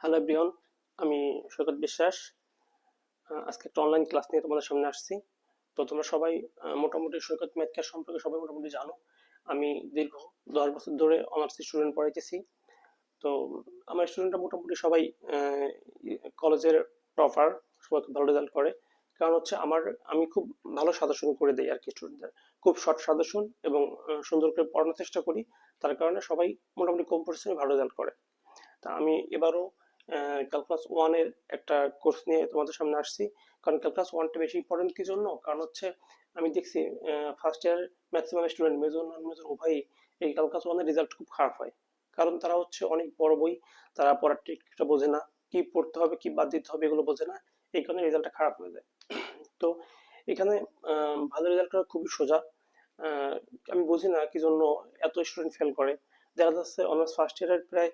Hello everyone, আমি সৈকত বিশ্বাস। আজকে একটা অনলাইন ক্লাস নিয়ে তোমাদের সামনে আসছি। তো তোমরা সবাই মোটামুটি সৈকত ম্যাথ ক্লাস সম্পর্কে সবাই মোটামুটি জানো। আমি দীর্ঘ 10 বছর ধরে অনার্স স্টুডেন্ট পড়াইতেছি। তো আমার স্টুডেন্টরা মোটামুটি সবাই কলেজের টপার, সবাই খুব ভালো রেজাল্ট করে। কারণ হচ্ছে আমি খুব ভালো সাজেশন করে দেই আর কি স্টুডেন্টদের, খুব শর্ট সাজেশন এবং সুন্দর করে পড়ানোর চেষ্টা করি। তার কারণে সবাই মোটামুটি কম পরিশ্রমে ভালো রেজাল্ট করে। তা আমি এবারও ক্যালকুলাস ওয়ানের একটা কোর্স নিয়ে তোমাদের সামনে আসছি। কারণ ক্যালকুলাস ওয়ানটা বেশি ইম্পর্টেন্ট কি জন্য, কারণ হচ্ছে আমি দেখছি first year maximum student major নন মেজর উভয়ই এই ক্যালকুলাস ওয়ানের রেজাল্ট খুব খারাপ হয়। কারণ তারা হচ্ছে অনেক বড় বই, তারা পড়ার টেকনিকটা বোঝে না, কি পড়তে হবে কি বাদ দিতে হবে এগুলো বোঝে না। এই কারণে রেজাল্টটা খারাপ হয়ে যায়। তো এখানে ভালো রেজাল্ট করা খুবই সোজা। আহ, আমি বুঝি না কি জন্য এত স্টুডেন্ট ফেল করে। দেখা যাচ্ছে অনার্স ফার্স্ট ইয়ারের প্রায়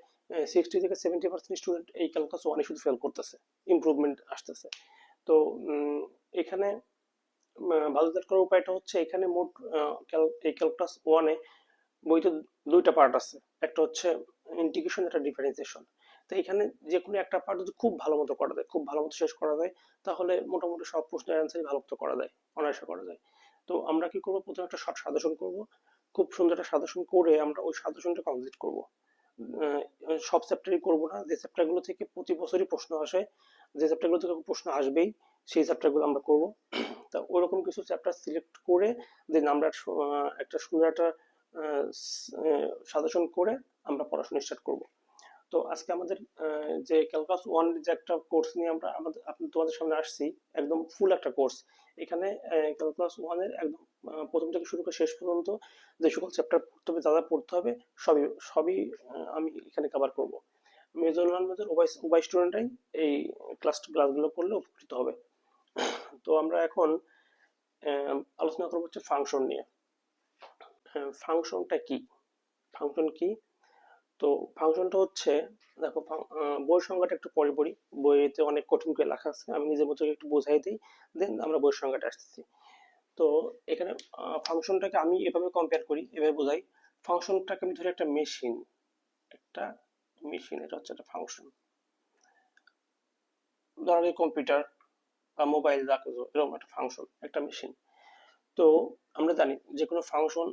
60 থেকে 70% স্টুডেন্ট এই ক্যালকুলাস ওয়ানে শুধু ফেল করতেছে, ইমপ্রুভমেন্ট আসতেছে। তো এখানে ভালো রেজাল্ট করার উপায়টা হচ্ছে, এখানে মোট এই ক্যালকুলাস ওয়ানে বইতে দুইটা পার্ট আছে। একটা হচ্ছে ইন্টিগ্রেশন, একটা ডিফারেন্সিয়েশন। তো এখানে যে কোনো একটা পার্ট যদি খুব ভালো মতো করা যায়, খুব ভালো মতো শেষ করা যায়, তাহলে মোটামুটি সব প্রশ্নের অ্যান্সারই ভালো মতো করা যায়, অনায়াসে করা যায়। তো আমরা কি করবো, প্রথমে একটা শর্ট সাজেশন করব। খুব সুন্দর একটা সাজেশন করে আমরা ওই সাজেশনটা কমপ্লিট করব। আহ, সব চ্যাপ্টারই করব না, যে চ্যাপ্টারগুলো থেকে প্রতি বছরই প্রশ্ন আসে, যে চ্যাপ্টারগুলো থেকে প্রশ্ন আসবেই সেই চ্যাপ্টারগুলো আমরা করব। তা ওরকম কিছু চ্যাপ্টার সিলেক্ট করে দেন আমরা একটা সুন্দর একটা সাজেশন করে আমরা পড়াশোনা স্টার্ট করব। তো আজকে আমাদের যে ক্যালকুলাস ওয়ান যে একটা কোর্স নিয়ে তোমাদের সামনে আসছি, একদম ফুল একটা কোর্স। এখানে ক্যালকুলাস ওয়ানের একদম প্রথম থেকে শুরু করে শেষ পর্যন্ত যে সকল চ্যাপ্টার পড়তে হবে, যা যা পড়তে হবে, সবই সবই আমি এখানে কভার করব। মেজর নন মেজর উভয় উভয় স্টুডেন্টরাই এই ক্লাসগুলো পড়লে উপকৃত হবে। তো আমরা এখন আলোচনা করবো হচ্ছে ফাংশন নিয়ে। ফাংশনটা কি? ফাংশন কি? তো ফাংশনটা হচ্ছে, দেখো বইয়ের সংজ্ঞাটা একটু পরে পড়ি। বইতে অনেক কঠিন করে লেখা আছে, আমি নিজের মতো করে একটু বোঝাই দিই, দেন আমরা বইয়ের সংজ্ঞাটা আসতেছি। তো এখানে ফাংশনটাকে আমি এভাবে কম্পেয়ার করি, এভাবে বোঝাই। ফাংশনটাকে আমি ধরি একটা মেশিন, একটা মেশিন, এটা হচ্ছে একটা ফাংশন। ধরো কম্পিউটার বা মোবাইল যা কিছু এরকম একটা ফাংশন, একটা মেশিন। তো আমরা জানি যে কোনো ফাংশন,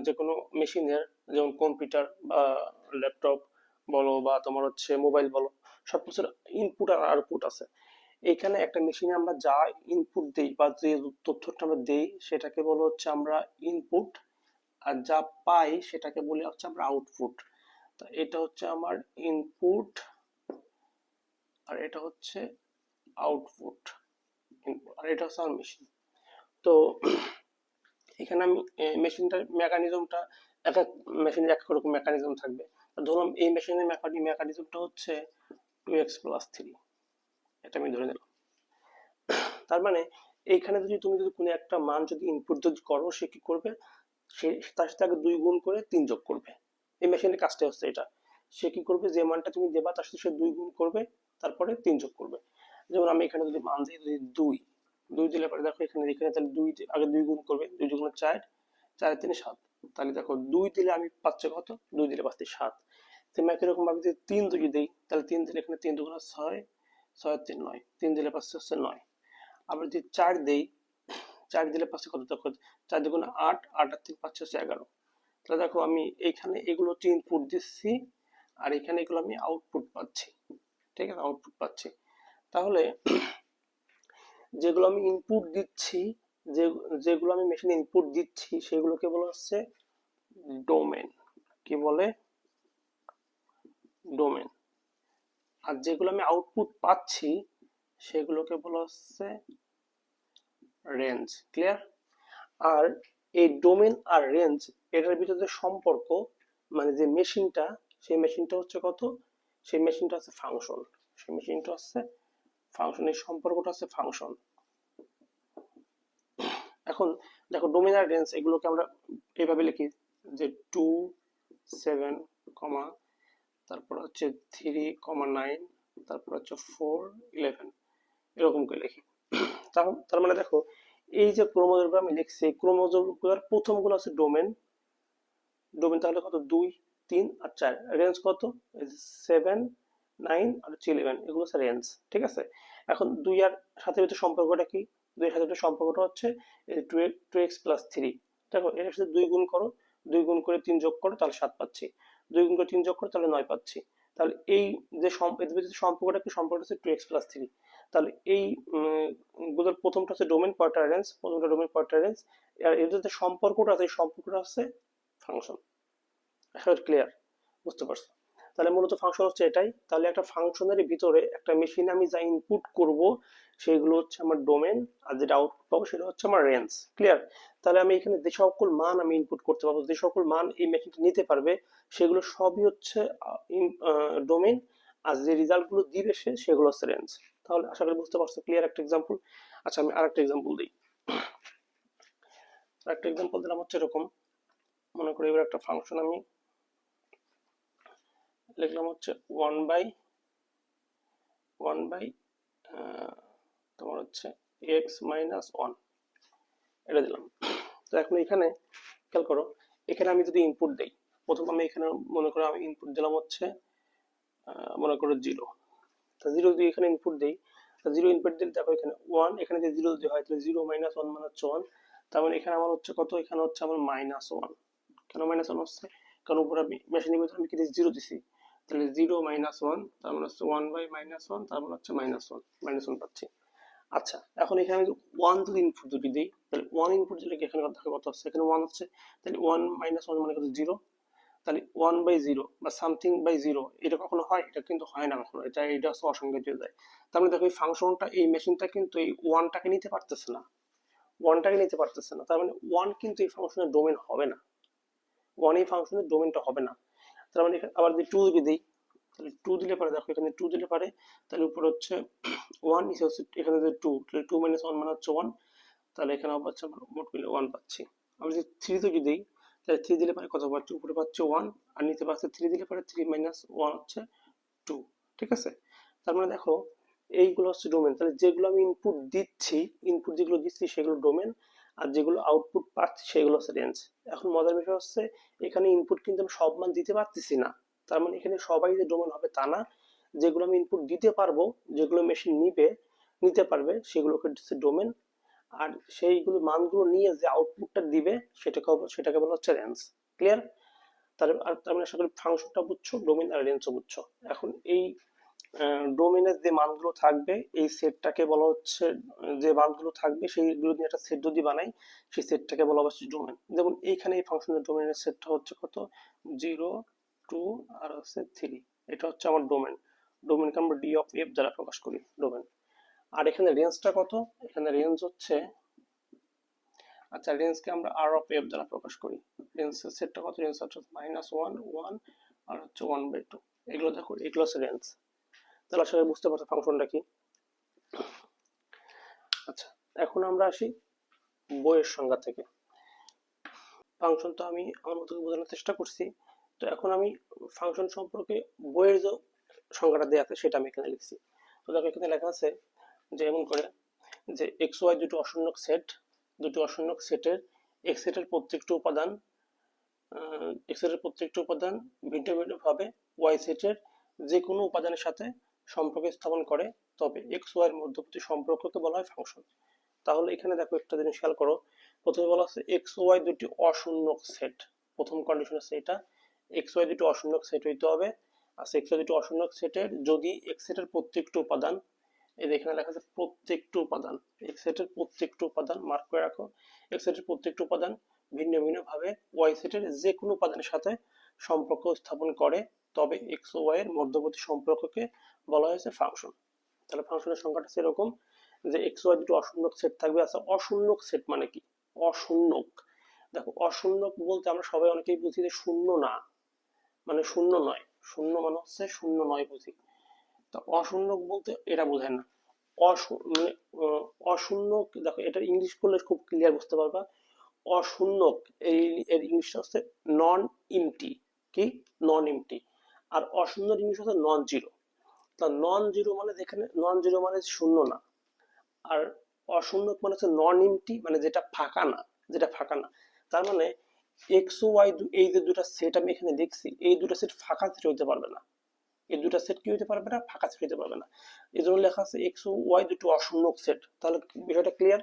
যে কোনো মেশিনের, যেমন কম্পিউটার বা ল্যাপটপ বলো বা তোমার হচ্ছে মোবাইল বলো, সবকিছুর ইনপুট আর আউটপুট আছে। এখানে একটা মেশিনে আমরা যা ইনপুট দেই বা যে তথ্যটা আমরা দেই সেটাকে বলা হচ্ছে আমরা ইনপুট, আর যা পাই সেটাকে বলি হচ্ছে আমরা আউটপুট। তো এটা হচ্ছে আমার ইনপুট, আর এটা হচ্ছে আউটপুট। আর এটা হচ্ছে আমার মেশিন। তো এখানে আমি মেশিনটার মেকানিজমটা, এক এক মেশিনের এক এক রকম মেকানিজম থাকবে। ধরুন এই মেশিনের মেকানিজমটা হচ্ছে 2x+3, এটা আমি ধরে নিলাম। তার মানে এইখানে যদি তুমি যদি কোনো একটা মান যদি ইনপুট যদি করো, সে কি করবে, সে তার সাথে আগে 2 গুণ করে 3 যোগ করবে। এই মেশিনের কাজটা হচ্ছে এটা। সে কি করবে, যে মানটা তুমি দেবা তার সাথে সে 2 গুণ করবে, তারপরে 3 যোগ করবে। যেমন আমি এখানে যদি মান দিই, যদি দুই, দুই দিলে পরে দেখো এখানে এখানে তাহলে দুই আগে 2 গুণ করবে, 2 × 4, 4 × 3 = 7। তাহলে দেখো 2 দিলে আমি পাচ্ছি কত, 2 দিলে পাচ্ছি 7। তুমি একই রকম ভাবে যদি 3 যদি দেই, তাহলে 3 দিলে এখানে 3 × 2 = 6, 6 × 3 = 9, 3 দিলে পাচ্ছি হচ্ছে 9। আবার যদি 4 দেই, 4 দিলে পাচ্ছি কত, দেখো 4 2 × 8, 8 আর 3 পাচ্ছি হচ্ছে 11। তাহলে দেখো আমি এইখানে এগুলো হচ্ছে ইনপুট দিচ্ছি, আর এখানে এগুলো আমি আউটপুট পাচ্ছি। ঠিক আছে, আউটপুট পাচ্ছি। তাহলে যেগুলো আমি ইনপুট দিচ্ছি, যে যেগুলো আমি মেশিনে ইনপুট দিচ্ছি সেগুলোকে বলা হচ্ছে ডোমেন। কি বলে? ডোমেন। আর যেগুলো আমি আউটপুট পাচ্ছি সেগুলোকে বলা হচ্ছে রেঞ্জ। ক্লিয়ার? আর এই ডোমেন আর রেঞ্জ, এটার ভিতরে যে সম্পর্ক, মানে যে মেশিনটা, সেই মেশিনটা হচ্ছে কত, সেই মেশিনটা হচ্ছে ফাংশন। সেই মেশিনটা হচ্ছে ফাংশন, এই সম্পর্কটা হচ্ছে ফাংশন। এখন দেখো ডোমেন আর রেঞ্জ এগুলোকে আমরা এইভাবে লিখি যে 2 7, তারপর হচ্ছে 3, 9, তারপর হচ্ছে 4 11, এরকম করে লিখি। তার মানে দেখো এই যে ক্রোমোজোমগুলো আমি লিখছি, এই ক্রোমোজোমগুলোর প্রথমগুলো হচ্ছে ডোমেন। ডোমেন তাহলে কত, 2, 3 আর 4। রেঞ্জ কত, 7, 9 আর হচ্ছে 11, এগুলো হচ্ছে রেঞ্জ। ঠিক আছে, এখন 2 আর 7 ভিতরে সম্পর্কটা কি? 2 এর সাথে ভিতরে সম্পর্কটা হচ্ছে 2x+3। দেখো এর সাথে 2 গুণ করো, 2 গুণ করে 3 যোগ করো, তাহলে 7 পাচ্ছি। 2 গুণ করে 3 যোগ করো, তাহলে 9 পাচ্ছি। তাহলে এই যে এদের ভিতরে সম্পর্কটা কি? সম্পর্কটা হচ্ছে 2x+3। তাহলে এই গুলোর প্রথমটা হচ্ছে ডোমেন, পরেরটা রেঞ্জ, প্রথমটা ডোমেন, পরেরটা রেঞ্জ। আর এদের যে সম্পর্কটা আছে, এই সম্পর্কটা হচ্ছে ফাংশন। আশা করি ক্লিয়ার, বুঝতে পারছো? তাহলে মূলত ফাংশন হচ্ছে এটাই। তাহলে একটা ফাংশনের ভিতরে একটা মেশিনে আমি যা ইনপুট করব সেগুলো হচ্ছে আমার ডোমেন, আর যেটা আউটপুট পাবো সেটা হচ্ছে আমার রেঞ্জ। ক্লিয়ার? তাহলে আমি এখানে যে সকল মান আমি ইনপুট করতে পারবো, যে সকল মান এই মেশিনটা নিতে পারবে, সেগুলো সবই হচ্ছে ডোমেন, আর যে রেজাল্ট গুলো দিবে সেগুলো হচ্ছে রেঞ্জ। তাহলে আশা করি বুঝতে পারছো। ক্লিয়ার একটা এক্সাম্পল। আচ্ছা, আমি আরেকটা এক্সাম্পল দিই। আরেকটা এক্সাম্পল দিলাম হচ্ছে এরকম। মনে করি এবার একটা ফাংশন আমি লিখলাম হচ্ছে 1 বাই তোমার হচ্ছে x-1, এটা দিলাম। তো এখন এখানে খেয়াল করো, এখানে আমি যদি ইনপুট দেই, প্রথম আমি এখানে মনে করো আমি ইনপুট দিলাম হচ্ছে মনে করো 0। তো 0 যদি এখানে ইনপুট দেই, তো 0 ইনপুট দিলে দেখো এখানে 1, এখানে যদি 0 যদি হয় তাহলে 0-1 মানে হচ্ছে 1। তার মানে এখানে আমার হচ্ছে কত? এখানে হচ্ছে আমার -1। কেন -1 হচ্ছে? কারণ উপরে আমি মেশিনের ভিতরে আমি কি দিচ্ছি? 0 দিছি। তাহলে 0-1, তার মানে হচ্ছে 1/-1, তার মানে হচ্ছে -1 পাচ্ছি। আচ্ছা, এখন এখানে আমি 1 যদি ইনপুট দুটি দিই, তাহলে 1 ইনপুট দিলে কি এখানে দেখো কত হচ্ছে? এখানে 1 হচ্ছে। তাহলে 1-1 মানে কত? 0। তাহলে 1/0 বা সামথিং বাই 0, এটা কখনো হয়? এটা কিন্তু হয় না কখনো। এটা হচ্ছে অসংজ্ঞায়িত হয়ে যায়। তার মানে দেখো এই ফাংশনটা, এই মেশিনটা কিন্তু এই 1টাকে নিতে পারতেছে না। 1টাকে নিতে পারতেছে না, তার মানে 1 কিন্তু এই ফাংশনের ডোমেন হবে না। 1 এই ফাংশনের ডোমেনটা হবে না। তার মানে আবার যদি 2 যদি দিই, তাহলে 2 দিলে পারে, দেখো এখানে 2 দিলে পারে, তাহলে উপরে হচ্ছে 1, নিচে হচ্ছে এখানে যে 2, তাহলে 2-1 মানে হচ্ছে 1। তাহলে এখানে পাচ্ছে আমরা মোট মিলে 1 পাচ্ছি। আমি যদি 3 যদি দিই, তাহলে 3 দিলে পারে কত পাচ্ছি? উপরে পাচ্ছে 1, আর নিচে পাচ্ছে 3 দিলে পারে 3-1 হচ্ছে 2। ঠিক আছে, তার মানে দেখো এইগুলো হচ্ছে ডোমেন। তাহলে যেগুলো আমি ইনপুট যেগুলো দিচ্ছি সেগুলো ডোমেন, আর যেগুলো আউটপুট পাচ্ছি সেগুলো হচ্ছে রেঞ্জ। এখন মজার বিষয় হচ্ছে এখানে ইনপুট কিন্তু আমি সব মান দিতে পারতেছি না। তার মানে এখানে সবাই যে ডোমেন হবে তা না। যেগুলো আমি ইনপুট দিতে পারবো, যেগুলো মেশিন নিতে পারবে, সেগুলো হচ্ছে ডোমেন। আর সেইগুলো মানগুলো নিয়ে যে আউটপুটটা দিবে সেটাকে বলা হচ্ছে রেঞ্জ। ক্লিয়ার? তার মানে আশা করি ফাংশনটা বুঝছো, ডোমেন আর রেঞ্জও বুঝছো। এখন এই ডোমেনের যে মানগুলো থাকবে, এই সেটটাকে বলা হচ্ছে, যে মানগুলো থাকবে সেইগুলো নিয়ে একটা সেট যদি বানাই, সেই সেটটাকে বলা হচ্ছে ডোমেন। যেমন এইখানে এই ফাংশনের ডোমেনের সেটটা হচ্ছে কত? 0, 2 আর হচ্ছে 3। এটা হচ্ছে আমার ডোমেন। ডোমেনকে আমরা d(f) দ্বারা প্রকাশ করি, ডোমেন। আর এখানে রেঞ্জটা কত? এখানে রেঞ্জ হচ্ছে, আচ্ছা, রেঞ্জকে আমরা r(f) দ্বারা প্রকাশ করি। রেঞ্জের সেটটা কত? রেঞ্জ হচ্ছে -1, 1 আর হচ্ছে 1/2। এগুলো দেখো, এগুলো হচ্ছে রেঞ্জ। তাহলে আসলে বুঝতে পারছো ফাংশনটা কি। আচ্ছা, এখন আমরা আসি বইয়ের সংজ্ঞা থেকে। ফাংশন তো আমি আমার মতো বোঝানোর চেষ্টা করছি। তো এখন আমি ফাংশন সম্পর্কে বইয়ের যে সংজ্ঞাটা দেওয়া আছে সেটা আমি এখানে লিখছি। তো দেখো এখানে লেখা আছে যে এমন করে যে এক্স ওয়াই দুটি অসংখ্য সেটের এক্স সেটের প্রত্যেকটি উপাদান ভিন্ন ভিন্ন ভাবে ওয়াই সেটের যে কোনো উপাদানের সাথে সম্পর্ক স্থাপন করে, তবে এক্স ওয়াই এর মধ্যবর্তী সম্পর্ককে বলা হয় ফাংশন। তাহলে এখানে দেখো একটা জিনিস খেয়াল করো। প্রথমে বলা হচ্ছে এক্স ওয়াই দুটি অশূন্যক সেট। প্রথম কন্ডিশন হচ্ছে এটা, এক্স ওয়াই দুটি অশূন্যক সেট হইতে হবে। আচ্ছা, এক্স ওয়াই দুটি অশূন্যক সেটের যদি এক্স সেটের প্রত্যেকটি উপাদান, এই যে এখানে লেখা আছে প্রত্যেকটি উপাদান, এক্স সেটের প্রত্যেকটি উপাদান মার্ক করে রাখো। এক্স সেটের প্রত্যেকটি উপাদান ভিন্ন ভিন্ন ভাবে ওয়াই সেটের যে কোনো উপাদানের সাথে সম্পর্ক স্থাপন করে, তবে এক্স ও ওয়াই এর মধ্যবর্তী সম্পর্ককে বলা হয়েছে ফাংশন। তাহলে ফাংশনের সংখ্যাটা সেরকম যে এক্স ওয়াই দুটো অশূন্যক সেট থাকবে। আচ্ছা, অশূন্যক সেট মানে কি? অশূন্যক, দেখো অশূন্যক বলতে আমরা সবাই অনেকেই বুঝি যে শূন্য না, মানে শূন্য নয়। শূন্য মানে হচ্ছে শূন্য নয় বুঝি। তা অশূন্যক বলতে এটা বোঝায় না। মানে অশূন্যক, দেখো এটা ইংলিশ করলে খুব ক্লিয়ার বুঝতে পারবা। অশূন্যক এর ইংলিশটা হচ্ছে নন ইমটি। কি? নন ইমটি। আর অশূন্যর ইংলিশ হচ্ছে নন জিরো। তা নন জিরো মানে, যেখানে নন জিরো মানে শূন্য না, আর অশূন্যক মানে হচ্ছে নন ইমটি, মানে যেটা ফাঁকা না, যেটা ফাঁকা না। তার মানে এক্স ও ওয়াই এই যে দুটো সেট আমি এখানে দেখছি, এই দুটো সেট ফাঁকা সেট হইতে পারবে না। এই দুটা সেট কি হতে পারবে না, ফাঁকা সেট হতে পারবে না। এই জন্য লেখা আছে এক্স ও ওয়াই দুটো অশূন্যক সেট। তাহলে বিষয়টা ক্লিয়ার।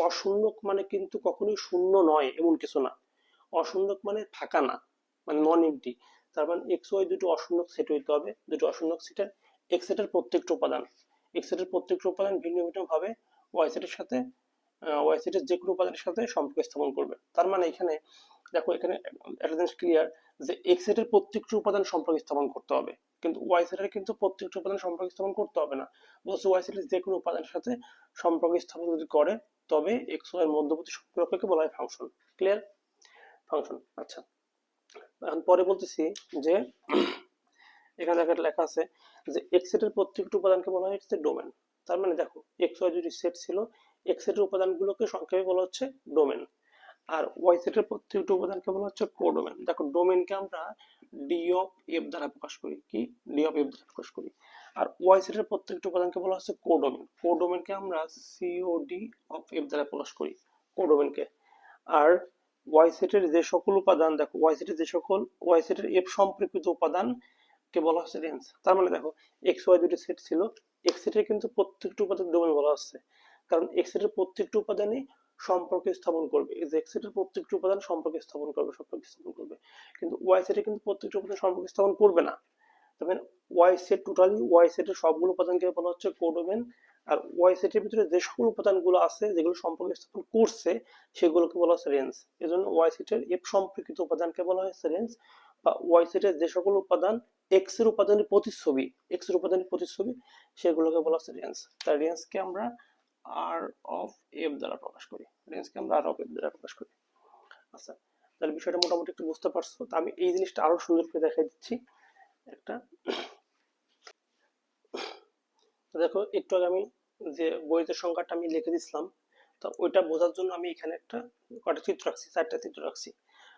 অশূন্যক মানে কিন্তু কখনোই শূন্য নয় এমন কিছু না। অশূন্যক মানে ফাঁকা না, মানে নন এমটি। তার মানে এক্স ওয়াই দুটো অশূন্যক সেট হইতে হবে। দুটো অশূন্যক সেটের এক্স সেটের প্রত্যেকটা উপাদান, এক্স সেটের প্রত্যেকটা উপাদান ভিন্ন ভিন্ন ভাবে ওয়াই সেটের সাথে ওয়াই সেটের যে কোনো উপাদানের সাথে সম্পর্ক স্থাপন করবে। তার মানে এখানে দেখো, এখানে একটা জিনিস ক্লিয়ার যে এক্স সেটের প্রত্যেকটা উপাদান সম্পর্ক স্থাপন করতে হবে, কিন্তু ওয়াই সেটের কিন্তু প্রত্যেকটা উপাদান সম্পর্ক স্থাপন করতে হবে না। বলছে ওয়াই সেটের যে কোনো উপাদানের সাথে সম্পর্ক স্থাপন যদি করে তবে এক্স ওয়াই এর মধ্যবর্তী সম্পর্ককে বলা হয় ফাংশন। ক্লিয়ার? ফাংশন। আচ্ছা, এখন পরে বলতেছি যে এখানে লেখা আছে যে এক্স সেটের প্রত্যেকটা উপাদানকে বলা হচ্ছে ডোমেন। তার মানে দেখো, এক্স ওয়াই যদি সেট ছিল, এক্স সেটের উপাদানগুলোকে সংক্ষেপে বলা হচ্ছে ডোমেন, আর ওয়াই সেটের প্রত্যেকটা উপাদানকে বলা হচ্ছে কোডোমেন। দেখো, ডোমেনকে আমরা ডি অফ এফ দ্বারা প্রকাশ করি, কি ডি অফ এফ দ্বারা প্রকাশ করি। আর ওয়াই সেটের প্রত্যেকটা উপাদানকে বলা হচ্ছে কোডোমেন, কোডোমেনকে আমরা সিওডি অফ এফ দ্বারা প্রকাশ করি, কোডোমেনকে। আর ওয়াই সেটের যে সকল উপাদান, দেখো ওয়াই সেটের যে সকল ওয়াই সেটের এফ সম্পর্কিত উপাদান কে বলা হচ্ছে রেঞ্জ। তার মানে দেখো, এক্স ওয়াই দুটি সেট ছিল, এক্স সেটের কিন্তু প্রত্যেকটা উপাদান ডোমেন বলা হচ্ছে, কারণ এক্স সেটের প্রত্যেকটা উপাদানই সম্পর্ক স্থাপন করবে। এই যে এক্স সেটের প্রত্যেকটা উপাদান সম্পর্ক স্থাপন করবে, সম্পর্ক স্থাপন করবে, কিন্তু ওয়াই সেটে কিন্তু প্রত্যেকটা উপাদান সম্পর্ক স্থাপন করবে না। তবে ওয়াই সেট টোটালি ওয়াই সেটের সবগুলো উপাদানকে বলা হচ্ছে কোডোমেন, আর ওয়াই সেটের ভিতরে যে সকল উপাদানগুলো আছে যেগুলো সম্পর্ক স্থাপন করছে সেগুলোকে বলা হচ্ছে রেঞ্জ। এজন্য ওয়াই সেটের এফ সম্পর্কিত উপাদানকে বলা হচ্ছে রেঞ্জ, বা ওয়াই সেটের যে সকল উপাদান এক্স এর উপাদানের প্রতিচ্ছবি, এক্স এর উপাদানের প্রতিচ্ছবি, সেগুলোকে বলা হচ্ছে রেঞ্জ। তার রেঞ্জকে আমরা আর অফ এফ দ্বারা প্রকাশ করি, রেঞ্জকে আমরা আর অফ এফ দ্বারা প্রকাশ করি। আচ্ছা, তাহলে বিষয়টা মোটামুটি একটু বুঝতে পারছো। তো আমি এই জিনিসটা আরো সুন্দর করে দেখাই দিচ্ছি একটা। তো দেখো, একটু আগে আমি যে বইয়ের সংখ্যাটা আমি লিখে দিছিলাম, তো ওইটা বোঝার জন্য আমি এখানে একটা কটা চিত্র রাখছি, 4টা চিত্র রাখছি।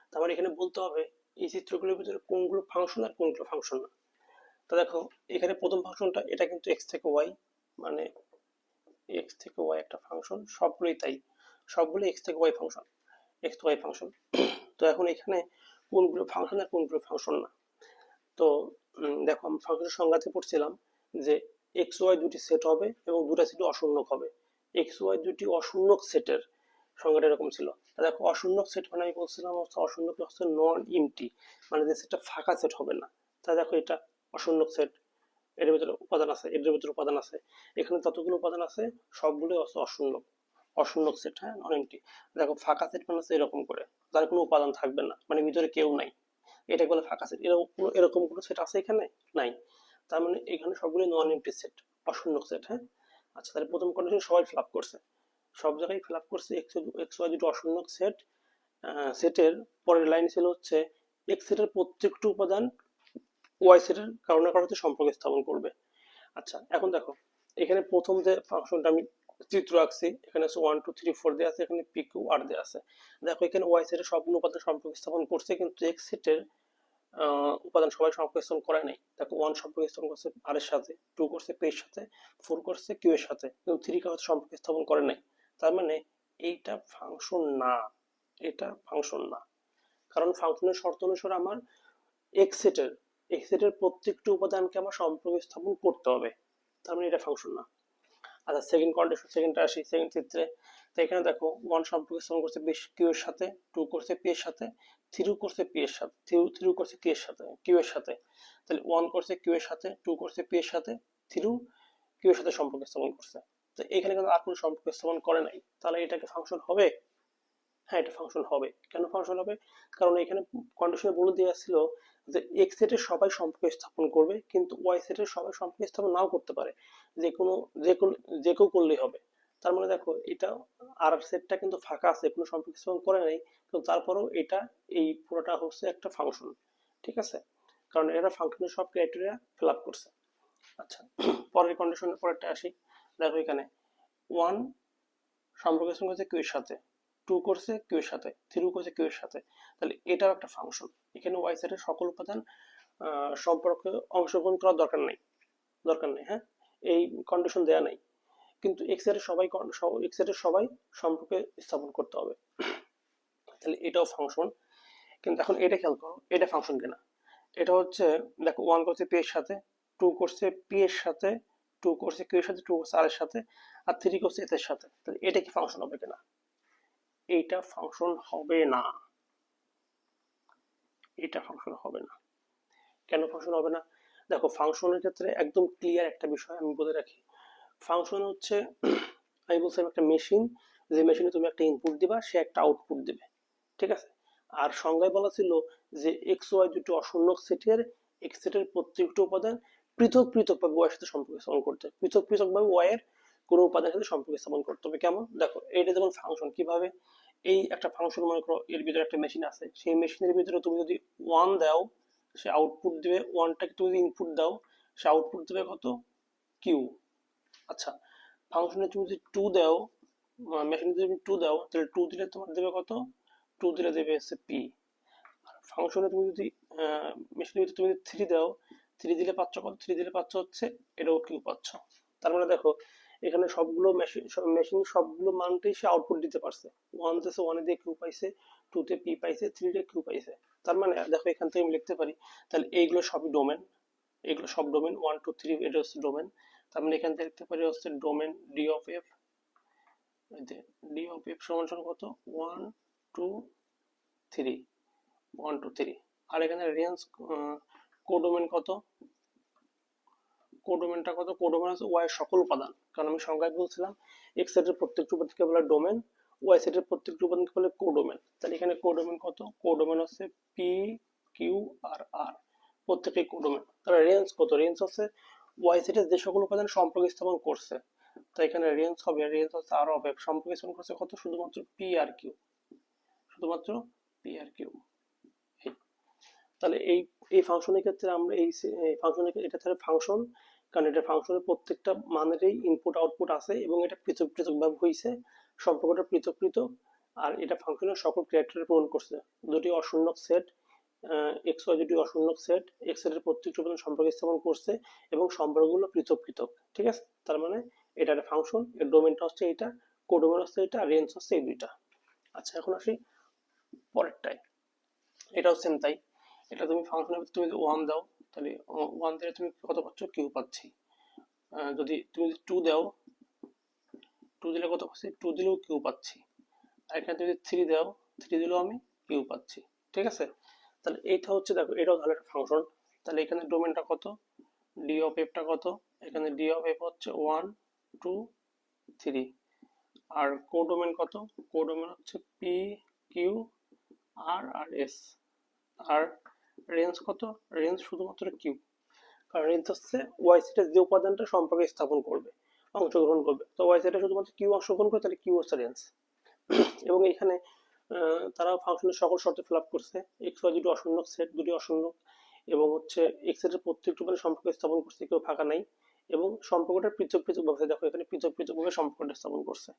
তো আমার এখানে বলতে হবে এই চিত্রগুলোর ভিতরে কোনগুলো ফাংশন আর কোনগুলো ফাংশন না। তো দেখো, এখানে প্রথম ফাংশনটা এটা কিন্তু এক্স থেকে ওয়াই, মানে এক্স থেকে ওয়াই একটা ফাংশন, সবগুলোই তাই, সবগুলো এক্স থেকে Y function, X Y function. তো এখন এখানে কোনগুলো ফাংশন আর কোনগুলো ফাংশন না। তো দেখো, আমি ফাংশনের সংজ্ঞাতে পড়ছিলাম যে এক্স ওয়াই দুটি সেট হবে এবং দুটা সেট অশূন্যক হবে। এক্স ওয়াই দুটি অশূন্যক সেটের সংজ্ঞাটা এরকম ছিল। দেখো, অশূন্যক সেট মানে আমি বলছিলাম অশূন্যক হচ্ছে নন এমটি, মানে যে সেটটা ফাঁকা সেট হবে না। তা দেখো, এটা অশূন্যক সেট, এর ভিতরে উপাদান আছে, এর ভিতরে উপাদান আছে, এখানে যতগুলো উপাদান আছে সবগুলোই হচ্ছে অশূন্যক, অশূন্যক সেট, হ্যাঁ, নন এমটি। দেখো, ফাঁকা সেট মানে হচ্ছে এরকম করে, যার কোনো উপাদান থাকবে না, মানে ভিতরে কেউ নাই, এটা বলে ফাঁকা সেট। এরকম কোনো সেট আছে এখানে? নাই। তার মানে এখানে সবগুলো নন এমটি সেট, অশূন্যক সেট, হ্যাঁ। আচ্ছা, তাহলে প্রথম কন্ডিশন সবাই ফিল আপ করছে, সব জায়গায় ফিল আপ করছে, এক্স ওয়াই দুটো অশূন্যক সেট। সেটের পরের লাইন ছিল হচ্ছে এক্স সেটের প্রত্যেকটা উপাদান ওয়াই সেটের কারো না কারোতে সম্পর্ক স্থাপন করবে। আচ্ছা, এখন দেখো, এখানে প্রথম যে ফাংশনটা আমি চিত্র আঁকছি, এখানে 1 2 3 4 দেওয়া আছে, এখানে পি কিউ আর দেওয়া আছে। দেখো, এখানে ওয়াই সেটের সবগুলো উপাদান সম্পর্ক স্থাপন করছে, কিন্তু এক্স সেটের উপাদান সবাই সম্পর্ক স্থাপন করে নাই। দেখো, ওয়ান সম্পর্ক স্থাপন করছে আর এর সাথে, টু করছে পি এর সাথে, ফোর করছে কিউ এর সাথে, কিন্তু থ্রি কারোর সম্পর্ক স্থাপন করে নাই। তার মানে এইটা ফাংশন না, এটা ফাংশন না, কারণ ফাংশনের শর্ত অনুসারে আমার এক্স সেটের প্রত্যেকটি উপাদানকে আমার সম্পর্ক স্থাপন করতে হবে, তার মানে এটা ফাংশন না। আচ্ছা, সেকেন্ড কন্ডিশন, সেকেন্ডটা আসি, সেকেন্ড চিত্রে। তো এখানে দেখো, ওয়ান সম্পর্ক স্থাপন করছে কিউ এর সাথে, টু করছে পি এর সাথে, থ্রি করছে পি এর সাথে, থ্রি করছে কি এর সাথে, কিউ এর সাথে। তাহলে ওয়ান করছে কিউ এর সাথে, টু করছে পি এর সাথে, থ্রি কিউ এর সাথে সম্পর্ক স্থাপন করছে। তো এখানে কিন্তু আর কোনো সম্পর্ক স্থাপন করে নাই, তাহলে এটাকে ফাংশন হবে? হ্যাঁ, এটা ফাংশন হবে। কেন ফাংশন হবে? কারণ এখানে কন্ডিশনে বলে দেওয়া ছিল যে এক্স সেটের সবাই সম্পর্ক স্থাপন করবে, কিন্তু ওয়াই সেটের সবাই সম্পর্ক স্থাপন নাও করতে পারে, যে কোনো যে কোনো যে কেউ করলেই হবে। তার মানে দেখো, এটা আর সেটটা কিন্তু ফাঁকা আছে, কোনো সম্পর্ক স্থাপন করে নাই, কিন্তু তারপরেও এটা, এই পুরোটা হচ্ছে একটা ফাংশন। ঠিক আছে, কারণ এরা ফাংশনের সব ক্রাইটেরিয়া ফিল আপ করছে। আচ্ছা, পরের কন্ডিশনের পরেরটা আসি। দেখো, এখানে ওয়ান সম্পর্ক স্থাপন করছে কিউ এর সাথে, টু করছে কিউ এর সাথে, থ্রি করছে কিউ এর সাথে, তাহলে এটাও একটা ফাংশন। এখানে ওয়াই সেটের সকল উপাদান সম্পর্কে অংশগ্রহণ করার দরকার নাই, দরকার নেই, হ্যাঁ, এই কন্ডিশন দেয়া নাই, কিন্তু এক্স এর সবাই এক্স এর সবাই সম্পর্কে স্থাপন করতে হবে, তাহলে এটাও ফাংশন। কিন্তু এখন এটা খেয়াল করো, এটা ফাংশন কিনা। এটা হচ্ছে, দেখো, ওয়ান করছে পি এর সাথে, টু করছে পি এর সাথে, টু করছে কিউ এর সাথে, টু করছে আর এর সাথে, আর থ্রি করছে এস এর সাথে। তাহলে এটা কি ফাংশন হবে কিনা? এইটা ফাংশন হবে না, এটা ফাংশন হবে না। কেন ফাংশন হবে না? দেখো ফাংশনের ক্ষেত্রে একদম ক্লিয়ার একটা বিষয় আমি বলে রাখি। ফাংশন হচ্ছে আমি বলছিলাম একটা মেশিন, যে মেশিনে তুমি একটা ইনপুট দিবা, সে একটা আউটপুট দিবে, ঠিক আছে? আর সংজ্ঞায় বলা ছিল যে এক্স ওয়াই দুটো অশূন্যক সেটের এক্স সেটের প্রত্যেকটা উপাদান পৃথক পৃথকভাবে ওয়াই এর সাথে সম্পর্ক স্থাপন করতে হবে, পৃথক পৃথকভাবে ওয়াই এর কোনো উপাদানের সাথে সম্পর্ক স্থাপন করতে হবে। কেমন? দেখো এইটা যেমন ফাংশন, কিভাবে? এই একটা ফাংশন মনে করো, এর ভিতরে একটা মেশিন আছে, সেই মেশিনের ভিতরে তুমি যদি ওয়ান দাও, সে আউটপুট দিবে ওয়ানটাকে, তুমি যদি ইনপুট দাও, সে আউটপুট দেবে কত? কিউ। আচ্ছা, ফাংশনে তুমি যদি টু দাও, মেশিনে যদি টু দাও, তাহলে টু দিলে তোমার দেবে কত? টু দিলে দেবে হচ্ছে পি। ফাংশনে তুমি যদি মেশিনের ভিতরে তুমি যদি থ্রি দাও, থ্রি দিলে পাচ্ছ কত? থ্রি দিলে পাচ্ছ হচ্ছে এটাও কিউ পাচ্ছ। তার মানে দেখো এখানে সবগুলো মেশিন সবগুলো মানতেই সে আউটপুট দিতে পারছে। ওয়ান তে ওয়ানে দিয়ে কিউ পাইছে, টু তে পি পাইছে, থ্রি তে কিউ পাইছে। তার মানে দেখো এখান থেকে আমি লিখতে পারি, তাহলে এইগুলো সবই ডোমেন, এগুলো সব ডোমেন, ওয়ান টু থ্রি এটা হচ্ছে ডোমেন। তার মানে এখান থেকে লিখতে পারি হচ্ছে domain D of F, D of F সমান সমান কত? One two three, one two three. আর এখানে রেঞ্জ কোডোমেন কত? কোডোমেনটা কত? কোডোমেন আছে ওয়াই এর সকল উপাদান, কারণ আমি সংজ্ঞায় বলছিলাম এক্স সেটের প্রত্যেকটা উপাদানকে বলে ডোমেন, ওয়াই সেটের প্রত্যেকটা উপাদানকে বলে কোডোমেন। তাহলে এখানে কোডোমেন কত? কোডোমেন হচ্ছে পি কিউ আর আর, প্রত্যেকটাই কোডোমেন। তাহলে রেঞ্জ কত? রেঞ্জ হচ্ছে ওয়াই সেটের যে সকল উপাদান সম্পর্ক স্থাপন করছে, তাই এখানে রেঞ্জ হবে, রেঞ্জ হচ্ছে আর অফ এফ, সম্পর্ক স্থাপন করছে কত? শুধুমাত্র পি আর কিউ, শুধুমাত্র পি আর কিউ। তাহলে এই এই ফাংশনের ক্ষেত্রে আমরা এই ফাংশনের, এটা তাহলে ফাংশন, কারণ এটা ফাংশনের প্রত্যেকটা মানেরই ইনপুট আউটপুট আছে এবং এটা পৃথক পৃথক ভাবে হয়েছে, সম্পর্কটা পৃথক পৃথক। আর এটা ফাংশনের সকল ক্যারেক্টার পূরণ করছে। দুটি অশূন্যক সেট, এক্স ওয়াই দুটি অশূন্যক সেট, এক্স এর প্রত্যেকটা উপাদান সম্পর্ক স্থাপন করছে এবং সম্পর্কগুলো পৃথক পৃথক, ঠিক আছে? তার মানে এটা একটা ফাংশন, এর ডোমেনটা হচ্ছে এটা, কোডোমেন হচ্ছে এটা, রেঞ্জ হচ্ছে এই দুইটা। আচ্ছা, এখন আসি পরেরটায়। এটাও সেম তাই। এটা তুমি ফাংশনের ভিতরে তুমি যদি ওয়ান দাও, তাহলে ওয়ান দিলে তুমি কত পাচ্ছ? কিউ পাচ্ছি। যদি তুমি টু দাও, টু দিলে কত পাচ্ছি? টু দিলেও কিউ পাচ্ছি। আর এখানে যদি থ্রি দাও, থ্রি দিলেও আমি কিউ পাচ্ছি, ঠিক আছে? তাহলে এইটা হচ্ছে, দেখো এটাও তাহলে একটা ফাংশন। তাহলে এখানে ডোমেনটা কত? ডি অফ এফটা কত? এখানে ডি অফ এফ হচ্ছে ওয়ান টু থ্রি। আর কোডোমেন কত? কোডোমেন হচ্ছে পি কিউ আর আর এস। আর রেঞ্জ কত? রেঞ্জ শুধুমাত্র কিউ, কারণ রেঞ্জ হচ্ছে ওয়াই সেটের যে উপাদানটা সম্পর্কে স্থাপন করবে, অংশগ্রহণ করবে। তো ওয়াই সেটে শুধুমাত্র কিউ অংশগ্রহণ করে, তাহলে কিউ হচ্ছে রেঞ্জ। এবং এখানে তারা ফাংশনের সকল শর্ত ফিল আপ করছে। এক্স ওয়াই দুটি অশূন্যক সেট, দুটি অশূন্যক, এবং হচ্ছে এক্স এর প্রত্যেকটি উপাদান সম্পর্ক স্থাপন করছে, কেউ ফাঁকা নাই, এবং সম্পর্কটা পৃথক পৃথক ভাবে, দেখো এখানে পৃথক পৃথক ভাবে সম্পর্কটা স্থাপন করছে।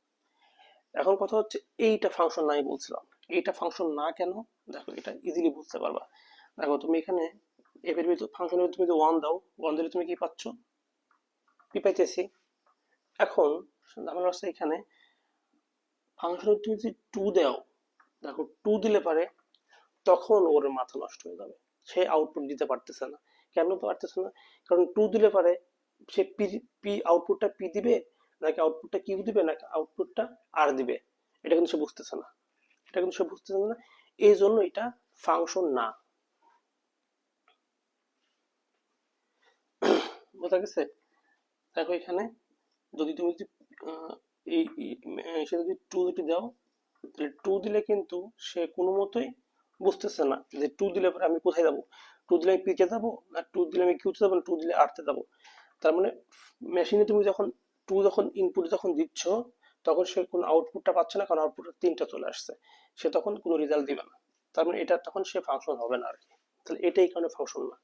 এখন কথা হচ্ছে এইটা ফাংশন নাই বলছিলাম, এইটা ফাংশন না কেন? দেখো এটা ইজিলি বুঝতে পারবা। দেখো তুমি এখানে এফ এর ভিতর ফাংশনের ভিতরে তুমি যদি ওয়ান দাও, ওয়ান দিলে তুমি কি পাচ্ছ? পি পাইতেছি। এখন ঝামেলা হচ্ছে এখানে ফাংশনের তুমি যদি টু দাও, দেখো টু দিলে পারে তখন ওর মাথা নষ্ট হয়ে যাবে, সে আউটপুট দিতে পারতেছে না। কেন পারতেছে না? কারণ টু দিলে পারে সে পি, পি আউটপুটটা পি দিবে, নাকি আউটপুটটা কিউ দিবে, নাকি আউটপুটটা আর দিবে, এটা কিন্তু সে বুঝতেছে না, এটা কিন্তু সে বুঝতেছে না। এই জন্য এটা ফাংশন না। বোঝা গেছে? দেখো এখানে যদি তুমি যদি এই সে যদি টু যদি দাও, তাহলে টু দিলে কিন্তু সে কোনো মতোই বুঝতেছে না যে টু দিলে পরে আমি কোথায় যাবো, টু দিলে আমি পিকে যাবো, না টু দিলে আমি কিউতে যাবো, না টু দিলে আরতে যাবো। তার মানে মেশিনে তুমি যখন টু যখন ইনপুট যখন দিচ্ছ, তখন সে কোনো আউটপুটটা পাচ্ছে না, কারণ আউটপুট তিনটা চলে আসছে, সে তখন কোনো রেজাল্ট দিবে না। তার মানে এটা তখন সে ফাংশন হবে না আর কি। তাহলে এটাই কারণে ফাংশন না।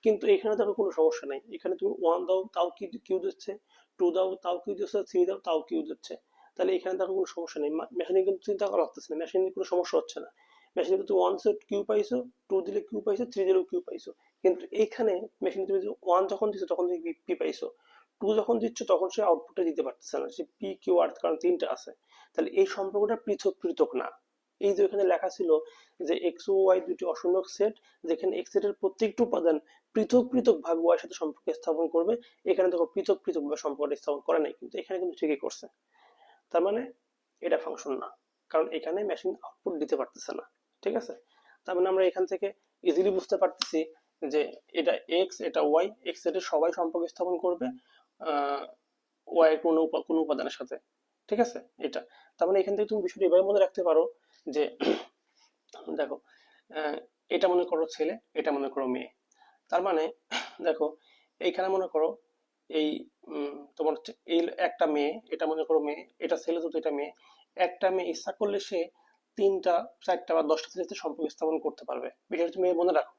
কিন্তু এখানে দেখো কোনো সমস্যা নাই, এখানে তুমি ওয়ান দাও তাও কি কিউ দিচ্ছে, টু দাও তাও কিউ দিচ্ছে, থ্রি দাও তাও কিউ দিচ্ছে। তাহলে এখানে দেখো কোনো সমস্যা নেই, মেশিনে কিন্তু চিন্তা করা লাগতেছে না, মেশিনে কোনো সমস্যা হচ্ছে না। মেশিনে কিন্তু ওয়ান সেট কিউ পাইছো, টু দিলে কিউ পাইছো, থ্রি দিলেও কিউ পাইছো। কিন্তু এইখানে মেশিনে তুমি ওয়ান যখন দিচ্ছ তখন তুমি পি পাইছো, টু যখন দিচ্ছ তখন সে আউটপুটটা দিতে পারতেছে না, সে পি কিউ আর, কারণ তিনটা আছে। তাহলে এই সম্পর্কটা পৃথক পৃথক না, এই যে এখানে লেখা ছিল যে এক্স ও ওয়াই দুটি অশূন্যক সেট, যেখানে এক্স সেটের প্রত্যেকটি উপাদান পৃথক পৃথক ভাবে ওয়াই সাথে সম্পর্ক স্থাপন করবে। এখানে দেখো পৃথক পৃথক ভাবে সম্পর্ক স্থাপন করে নাই, কিন্তু এখানে কিন্তু ঠিকই করছে। তার মানে এটা ফাংশন না, কারণ এখানে মেশিন আউটপুট দিতে পারতেছে না। ঠিক আছে, তার মানে আমরা এখান থেকে ইজিলি বুঝতে পারতেছি যে এটা এক্স, এটা ওয়াই, এক্স এর সবাই সম্পর্ক স্থাপন করবে ওয়াই এর কোনো উপাদানের সাথে। ঠিক আছে, এটা তার মানে এখান থেকে তুমি বিষয়টা এভাবে মনে রাখতে পারো যে দেখো এটা মনে করো ছেলে, এটা মনে করো মেয়ে। তার মানে দেখো এইখানে মনে করো এই তোমার হচ্ছে এই একটা মেয়ে, এটা মনে করো মেয়ে, এটা ছেলে, তো এটা মেয়ে। একটা মেয়ে ইচ্ছা করলে সে 3টা 4টা বা 10টা ছেলের সাথে সম্পর্ক স্থাপন করতে পারবে, বিষয়টা তুমি মনে রাখো।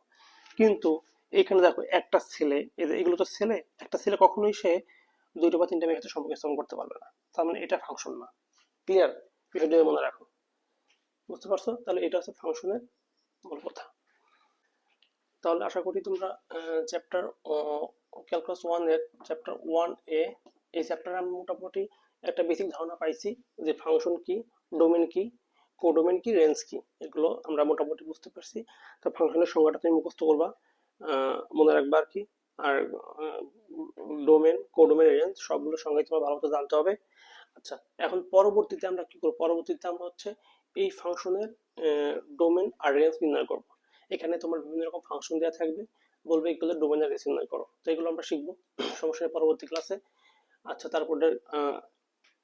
কিন্তু এখানে দেখো একটা ছেলে, এগুলো তো ছেলে, একটা ছেলে কখনোই সে 2টা বা 3টা মেয়ের সাথে সম্পর্ক স্থাপন করতে পারবে না। তার মানে এটা ফাংশন না। ক্লিয়ার? বিষয়টা মনে রাখো। বুঝতে পারছো? তাহলে এটা হচ্ছে ফাংশনের মূল কথা। তাহলে আশা করি তোমরা চ্যাপ্টার ক্যালকুলাস 1 এর চ্যাপ্টার 1A, এই চ্যাপ্টারে আমি মোটামুটি একটা বেসিক ধারণা পাইছি যে ফাংশন কি, ডোমেন কি, কোডোমেন কি, রেঞ্জ কি, এগুলো আমরা মোটামুটি বুঝতে পারছি। তো ফাংশনের সংজ্ঞাটা তুমি মুখস্থ করবা, মনে রাখবা আর কি। আর ডোমেন, কোডোমেন, রেঞ্জ সবগুলো সংজ্ঞা তোমার ভালো মতো জানতে হবে। আচ্ছা, এখন পরবর্তীতে আমরা কি করব? পরবর্তীতে আমরা হচ্ছে এই ফাংশনের ডোমেন আর রেঞ্জ নির্ণয় করব। এখানে তোমার বিভিন্ন রকম ফাংশন দেওয়া থাকবে, বলবে এগুলো ডোমেন আর রেঞ্জ নির্ণয় করো, তো এগুলো আমরা শিখবো সমস্যা নেই পরবর্তী ক্লাসে। আচ্ছা, তারপরে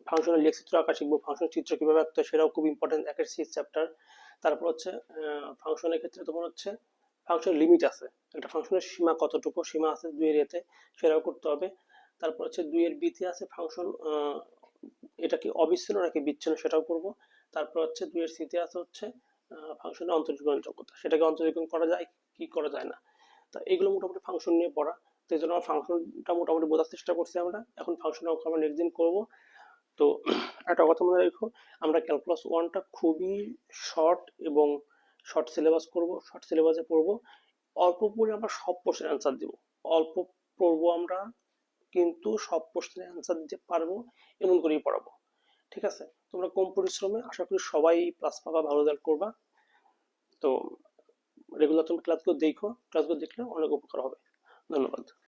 ফাংশনের লেখচিত্র আঁকা শিখবো, ফাংশনের চিত্র কিভাবে আঁকতে হয় সেটাও খুব ইম্পর্টেন্ট, একের সিক্স চ্যাপ্টার। তারপর হচ্ছে ফাংশনের ক্ষেত্রে তোমার হচ্ছে ফাংশনের লিমিট আছে, একটা ফাংশনের সীমা কতটুকু সীমা আছে 2 এর এতে, সেটাও করতে হবে। তারপর হচ্ছে 2 এর বিতে আছে ফাংশন এটা কি অবিচ্ছিন্ন নাকি বিচ্ছিন্ন, সেটাও করব। তারপর হচ্ছে 2 এর সিতে আছে হচ্ছে ফাংশনের অন্তরীকরণ যোগ্যতা, সেটাকে অন্তরীকরণ করা যায় কি করা যায় না। তো এগুলো মোটামুটি ফাংশন নিয়ে পড়া, তো এই জন্য আমার ফাংশনটা মোটামুটি বোঝার চেষ্টা করছি আমরা। এখন ফাংশনের অঙ্ক আমরা নেক্সট দিন করবো। তো একটা কথা মনে রেখো, আমরা ক্যালকুলাস 1টা খুবই শর্ট এবং শর্ট সিলেবাস করব, শর্ট সিলেবাসে পড়বো। অল্প পড়ে আমরা সব প্রশ্নের অ্যান্সার দিব, অল্প পড়বো আমরা কিন্তু সব প্রশ্নের অ্যান্সার দিতে পারবো, এমন করেই পড়াবো। ঠিক আছে, তোমরা কম পরিশ্রমে আশা করি সবাই প্লাস পাবা, ভালো রেজাল্ট করবা। তো রেগুলার তুমি ক্লাসগুলো দেখো, ক্লাসগুলো দেখলে অনেক উপকার হবে। ধন্যবাদ।